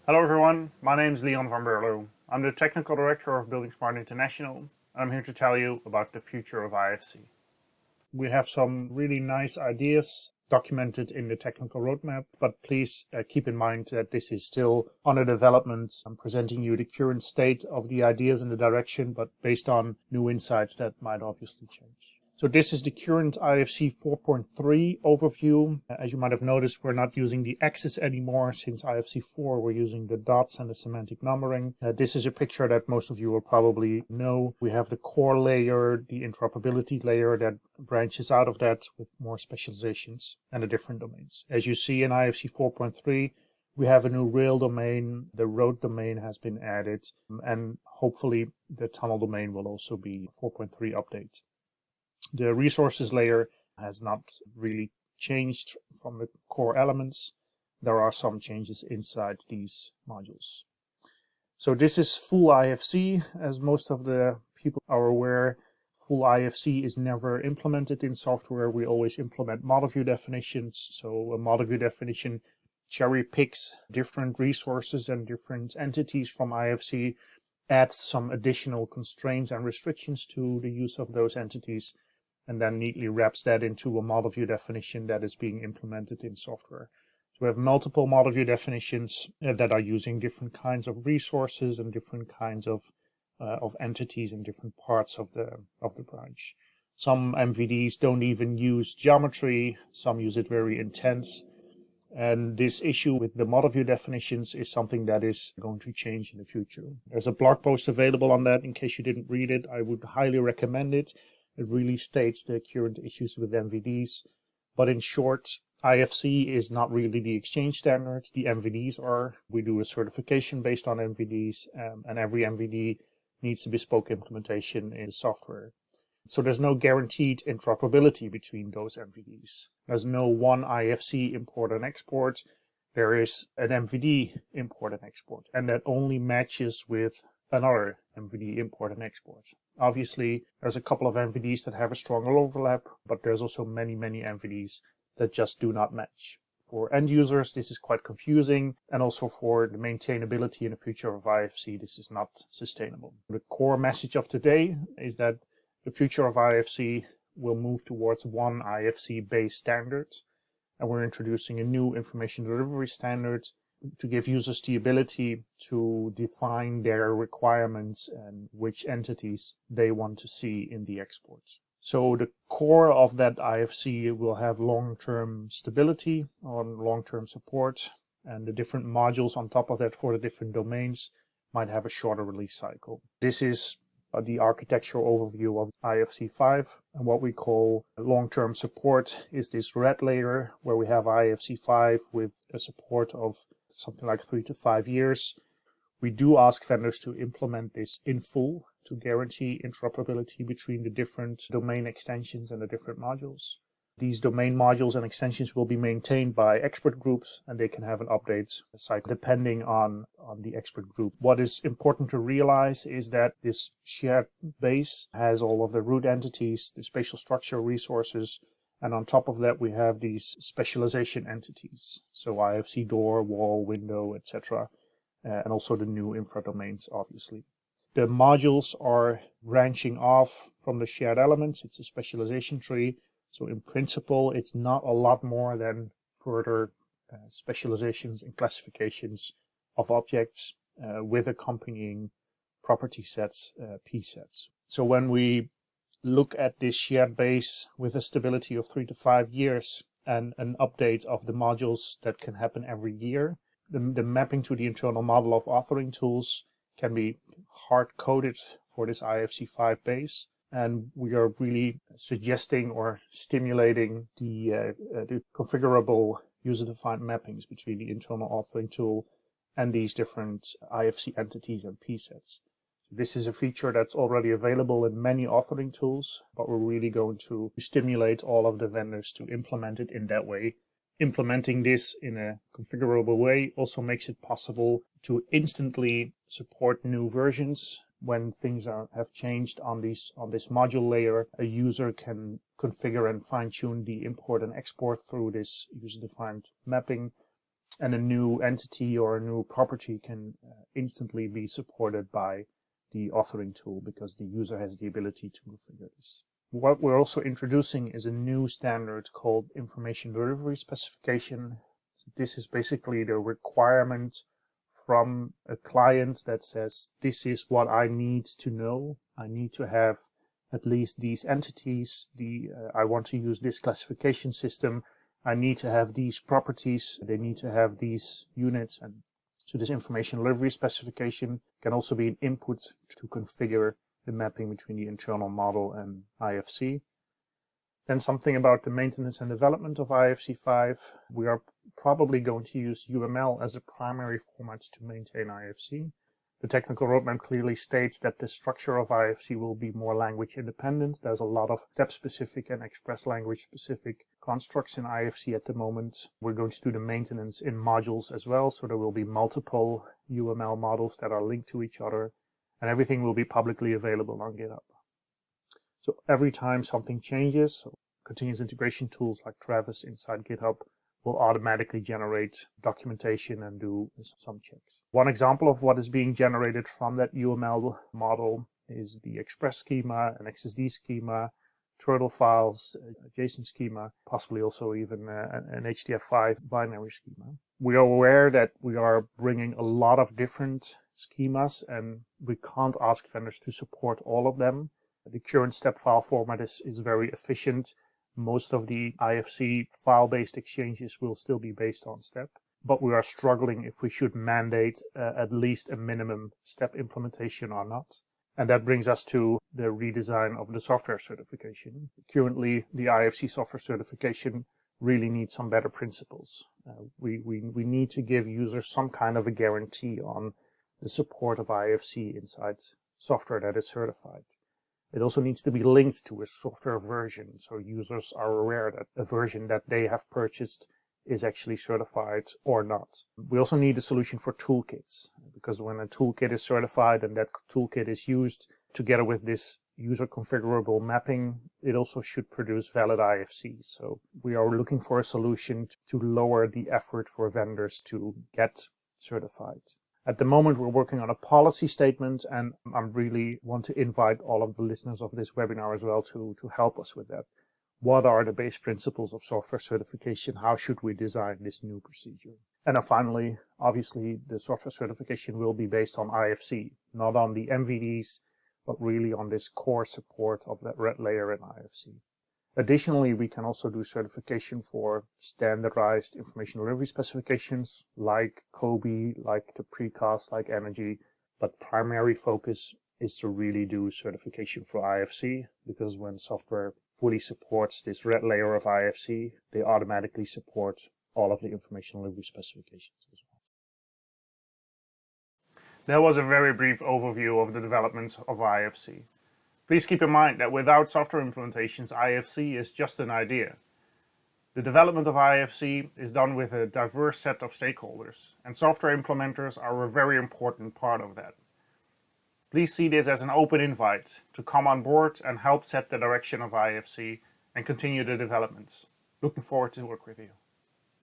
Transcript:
Hello everyone, my name is Leon van Berlo. I'm the Technical Director of buildingSMART International, and I'm here to tell you about the future of IFC. We have some really nice ideas documented in the technical roadmap, but please keep in mind that this is still under development. I'm presenting you the current state of the ideas and the direction, but based on new insights that might obviously change. So this is the current IFC 4.3 overview. As you might have noticed, we're not using the axis anymore. Since IFC 4, we're using the dots and the semantic numbering. This is a picture that most of you will probably know. We have the core layer, the interoperability layer that branches out of that with more specializations and the different domains. As you see in IFC 4.3, we have a new rail domain, the road domain has been added, and hopefully the tunnel domain will also be 4.3 update. The resources layer has not really changed from the core elements. There are some changes inside these modules. So this is full IFC. As most of the people are aware, full IFC is never implemented in software. We always implement model view definitions. So a model view definition cherry picks different resources and different entities from IFC, adds some additional constraints and restrictions to the use of those entities, and then neatly wraps that into a model view definition that is being implemented in software. So we have multiple model view definitions that are using different kinds of resources and different kinds of entities in different parts of the branch. Some MVDs don't even use geometry, some use it very intense. And this issue with the model view definitions is something that is going to change in the future. There's a blog post available on that. In case you didn't read it, I would highly recommend it. It really states the current issues with MVDs. But in short, IFC is not really the exchange standard. The MVDs are. We do a certification based on MVDs, and every MVD needs a bespoke implementation in software. So there's no guaranteed interoperability between those MVDs. There's no one IFC import and export. There is an MVD import and export, and that only matches with another MVD import and export. Obviously, there's a couple of MVDs that have a stronger overlap, but there's also many MVDs that just do not match. For end users, this is quite confusing, and also for the maintainability in the future of IFC, this is not sustainable. The core message of today is that the future of IFC will move towards one IFC-based standard, and we're introducing a new information delivery standard to give users the ability to define their requirements and which entities they want to see in the exports. So the core of that IFC will have long-term stability or long-term support, and the different modules on top of that for the different domains might have a shorter release cycle. This is the architectural overview of IFC 5, and what we call long-term support is this red layer where we have IFC 5 with a support of something like 3 to 5 years. We do ask vendors to implement this in full to guarantee interoperability between the different domain extensions and the different modules. These domain modules and extensions will be maintained by expert groups, and they can have an update cycle depending on the expert group. What is important to realize is that this shared base has all of the root entities, the spatial structure resources, and on top of that we have these specialization entities. So IFC door, wall, window, etc. And also the new infra domains, obviously. The modules are branching off from the shared elements. It's a specialization tree. So in principle, it's not a lot more than further specializations and classifications of objects with accompanying property sets, P sets. So when we look at this shared base with a stability of 3 to 5 years and an update of the modules that can happen every year, the mapping to the internal model of authoring tools can be hard-coded for this IFC 5 base. And we are really suggesting or stimulating the configurable user-defined mappings between the internal authoring tool and these different IFC entities and P sets. This is a feature that's already available in many authoring tools, but we're really going to stimulate all of the vendors to implement it in that way. Implementing this in a configurable way also makes it possible to instantly support new versions. When things have changed on this module layer, a user can configure and fine-tune the import and export through this user-defined mapping and a new entity or a new property can instantly be supported by the authoring tool because the user has the ability to configure this. What we're also introducing is a new standard called Information Delivery Specification. So this is basically the requirement from a client that says, this is what I need to know. I need to have at least these entities. I want to use this classification system. I need to have these properties. They need to have these units. And so this information delivery specification can also be an input to configure the mapping between the internal model and IFC. Then something about the maintenance and development of IFC 5. We are probably going to use UML as the primary format to maintain IFC. The technical roadmap clearly states that the structure of IFC will be more language independent. There's a lot of step-specific and express language-specific constructs in IFC at the moment. We're going to do the maintenance in modules as well, so there will be multiple UML models that are linked to each other, and everything will be publicly available on GitHub. So every time something changes, continuous integration tools like Travis inside GitHub will automatically generate documentation and do some checks. One example of what is being generated from that UML model is the Express schema, an XSD schema, turtle files, a JSON schema, possibly also even an HDF5 binary schema. We are aware that we are bringing a lot of different schemas and we can't ask vendors to support all of them. The current step file format is very efficient. Most of the IFC file-based exchanges will still be based on step, but we are struggling if we should mandate at least a minimum step implementation or not. And that brings us to the redesign of the software certification. Currently, the IFC software certification really needs some better principles. We need to give users some kind of a guarantee on the support of IFC inside software that is certified. It also needs to be linked to a software version, so users are aware that a version that they have purchased is actually certified or not. We also need a solution for toolkits, because when a toolkit is certified and that toolkit is used together with this user configurable mapping, it also should produce valid IFC. So we are looking for a solution to lower the effort for vendors to get certified. At the moment, we're working on a policy statement, and I really want to invite all of the listeners of this webinar as well to help us with that. What are the base principles of software certification? How should we design this new procedure? And then finally, obviously, the software certification will be based on IFC, not on the MVDs, but really on this core support of that red layer in IFC. Additionally, we can also do certification for standardized information delivery specifications like COBE, like the precast, like energy, but primary focus is to really do certification for IFC, because when software fully supports this red layer of IFC, they automatically support all of the information delivery specifications as well. That was a very brief overview of the developments of IFC. Please keep in mind that without software implementations, IFC is just an idea. The development of IFC is done with a diverse set of stakeholders, and software implementers are a very important part of that. Please see this as an open invite to come on board and help set the direction of IFC and continue the developments. Looking forward to work with you.